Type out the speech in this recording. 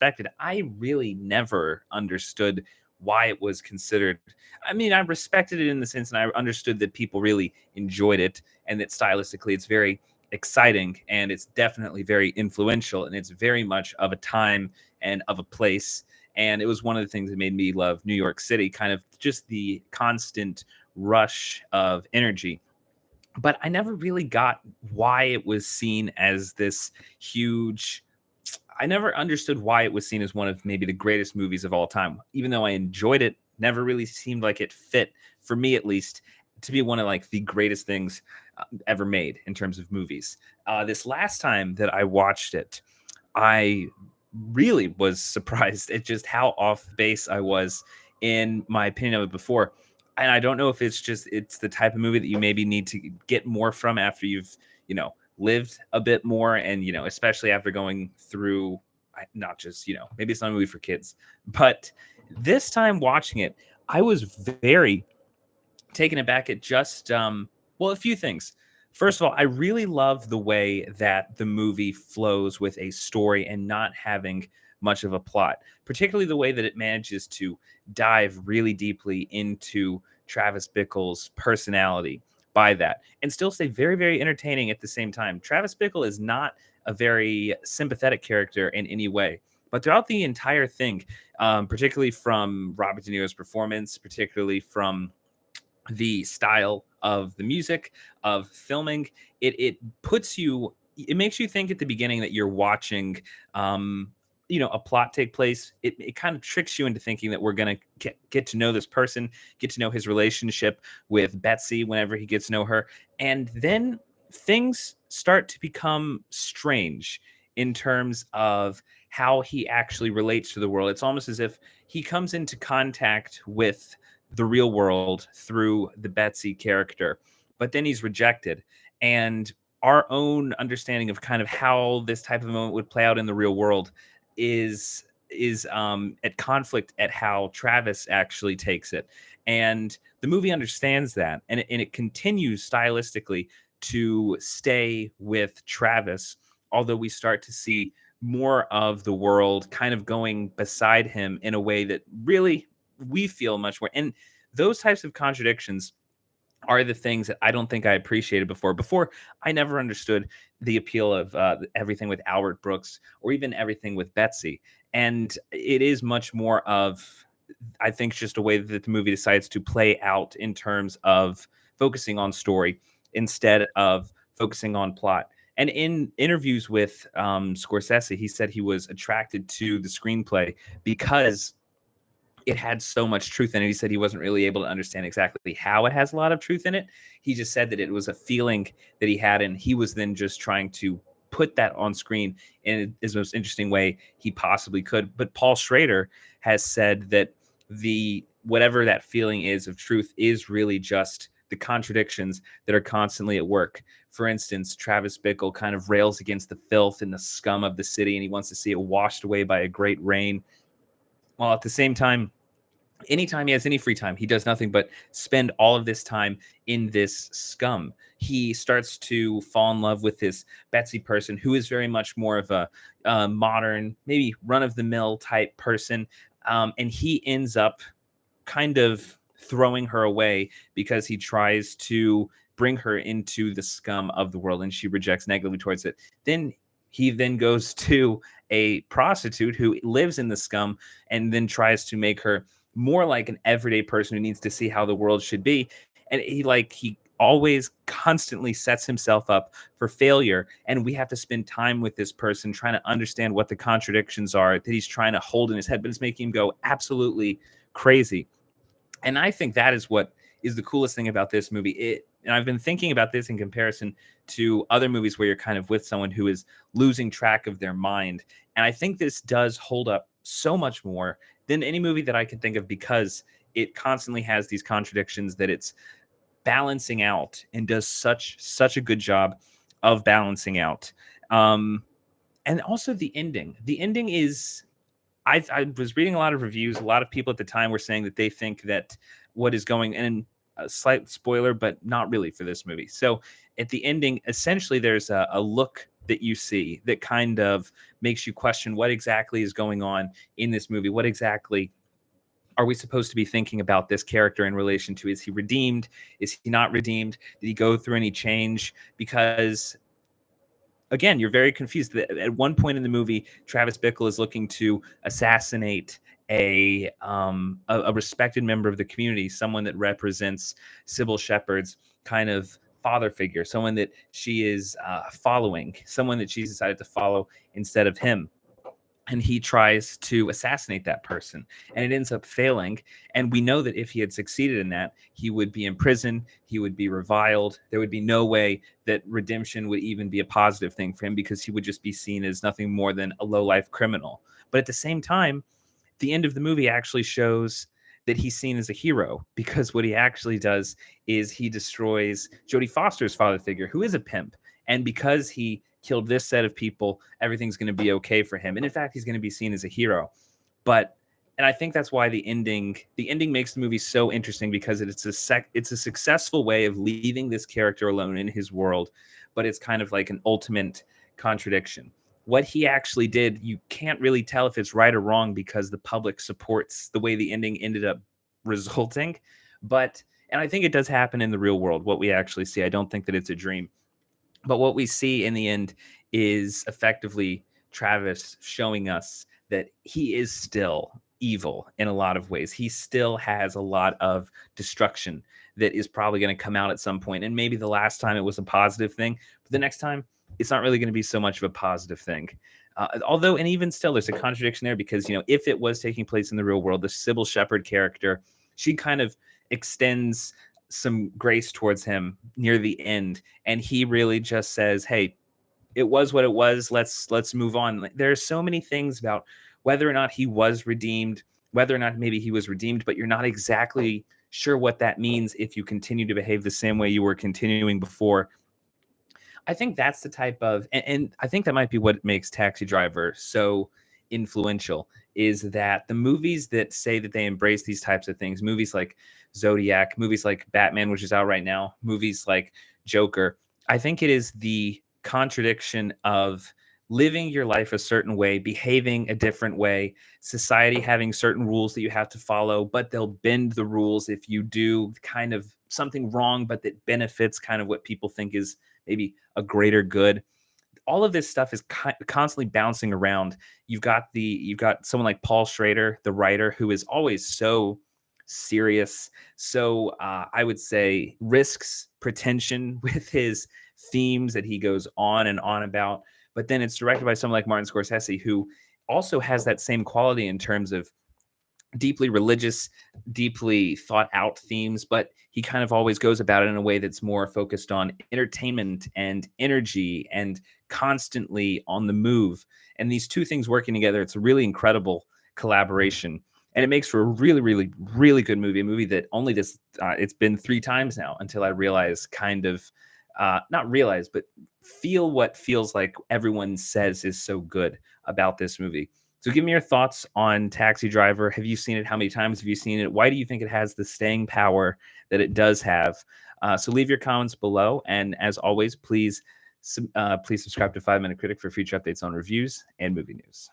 respected. I really never understood why it was considered. I mean, I respected it in the sense, and I understood that people really enjoyed it, and that stylistically it's very exciting, and it's definitely very influential, and it's very much of a time and of a place. And it was one of the things that made me love New York City, kind of just the constant rush of energy. But I never really got why it was seen as this huge. I never understood why it was seen as one of maybe the greatest movies of all time. Even though I enjoyed it, never really seemed like it fit, for me at least, to be one of like the greatest things ever made in terms of movies. This last time that I watched it, I really was surprised at just how off base I was in my opinion of it before. And I don't know if it's the type of movie that you maybe need to get more from after you've, lived a bit more, and especially after going through, not just, maybe it's not a movie for kids, but this time watching it, I was very taken aback at just a few things. First of all, I really love the way that the movie flows with a story and not having much of a plot, particularly the way that it manages to dive really deeply into Travis Bickle's personality by that and still stay very, very entertaining at the same time. Travis Bickle is not a very sympathetic character in any way, but throughout the entire thing, particularly from Robert De Niro's performance, particularly from the style of the music, of filming, it puts you, it makes you think at the beginning that you're watching a plot take place. It kind of tricks you into thinking that we're going to get to know this person, get to know his relationship with Betsy whenever he gets to know her. And then things start to become strange in terms of how he actually relates to the world. It's almost as if he comes into contact with the real world through the Betsy character, but then he's rejected. And our own understanding of kind of how this type of moment would play out in the real world is at conflict at how Travis actually takes it. And the movie understands that, and it continues stylistically to stay with Travis, although we start to see more of the world kind of going beside him in a way that really we feel much more. And those types of contradictions are the things that I don't think I appreciated before. Before, I never understood the appeal of everything with Albert Brooks or even everything with Betsy. And it is much more of, I think, just a way that the movie decides to play out in terms of focusing on story instead of focusing on plot. And in interviews with Scorsese, he said he was attracted to the screenplay because it had so much truth in it. He said he wasn't really able to understand exactly how it has a lot of truth in it. He just said that it was a feeling that he had, and he was then just trying to put that on screen in his most interesting way he possibly could. But Paul Schrader has said that the whatever that feeling is of truth is really just the contradictions that are constantly at work. For instance, Travis Bickle kind of rails against the filth and the scum of the city, and he wants to see it washed away by a great rain, while at the same time, anytime he has any free time, he does nothing but spend all of this time in this scum. He starts to fall in love with this Betsy person who is very much more of a modern, maybe run-of-the-mill type person. And he ends up kind of throwing her away because he tries to bring her into the scum of the world, and she rejects negatively towards it. Then he then goes to a prostitute who lives in the scum and then tries to make her more like an everyday person who needs to see how the world should be. And he always constantly sets himself up for failure. And we have to spend time with this person trying to understand what the contradictions are that he's trying to hold in his head, but it's making him go absolutely crazy. And I think that is what is the coolest thing about this movie. And I've been thinking about this in comparison to other movies where you're kind of with someone who is losing track of their mind. And I think this does hold up so much more than any movie that I can think of, because it constantly has these contradictions that it's balancing out and does such a good job of balancing out. And also the ending. The ending is, I was reading a lot of reviews. A lot of people at the time were saying that they think that what is going, and a slight spoiler, but not really for this movie. So at the ending, essentially, there's a look that you see that kind of makes you question what exactly is going on in this movie? What exactly are we supposed to be thinking about this character in relation to? Is he redeemed? Is he not redeemed? Did he go through any change? Because again, you're very confused. At one point in the movie, Travis Bickle is looking to assassinate a respected member of the community, someone that represents Sybil Shepherd's kind of father figure, someone that she is following, someone that she's decided to follow instead of him. And he tries to assassinate that person, and it ends up failing. And we know that if he had succeeded in that, he would be in prison, he would be reviled. There would be no way that redemption would even be a positive thing for him, because he would just be seen as nothing more than a low-life criminal. But at the same time, the end of the movie actually shows that he's seen as a hero, because what he actually does is he destroys Jodie Foster's father figure, who is a pimp. And because he killed this set of people, everything's going to be okay for him. And in fact, he's going to be seen as a hero. And I think that's why the ending makes the movie so interesting, because it's a successful way of leaving this character alone in his world, but it's kind of like an ultimate contradiction. What he actually did, you can't really tell if it's right or wrong, because the public supports the way the ending ended up resulting. And I think it does happen in the real world, what we actually see. I don't think that it's a dream. But what we see in the end is effectively Travis showing us that he is still evil in a lot of ways. He still has a lot of destruction that is probably going to come out at some point. And maybe the last time it was a positive thing, but the next time it's not really going to be so much of a positive thing. Although, and even still, there's a contradiction there, because, if it was taking place in the real world, the Sybil Shepherd character, she kind of extends some grace towards him near the end, and he really just says, hey, it was what it was, let's move on. Like, there are so many things about whether or not he was redeemed, whether or not maybe he was redeemed, but you're not exactly sure what that means if you continue to behave the same way you were continuing before. I think that's the type of, and I think that might be what makes Taxi Driver so influential, is that the movies that say that they embrace these types of things, movies like Zodiac, movies like Batman, which is out right now, movies like Joker, I think it is the contradiction of living your life a certain way, behaving a different way, society having certain rules that you have to follow, but they'll bend the rules if you do kind of something wrong, but that benefits kind of what people think is maybe a greater good. All of this stuff is constantly bouncing around. You've got someone like Paul Schrader, the writer, who is always so serious, so I would say risks pretension with his themes that he goes on and on about. But then it's directed by someone like Martin Scorsese, who also has that same quality in terms of deeply religious, deeply thought out themes, but he kind of always goes about it in a way that's more focused on entertainment and energy and constantly on the move. And these two things working together, it's a really incredible collaboration. And it makes for a really, really, really good movie, a movie that only it's been 3 times now until I realize not realize, but feel what feels like everyone says is so good about this movie. So give me your thoughts on Taxi Driver. Have you seen it? How many times have you seen it? Why do you think it has the staying power that it does have? So leave your comments below. And as always, please subscribe to 5 Minute Critic for future updates on reviews and movie news.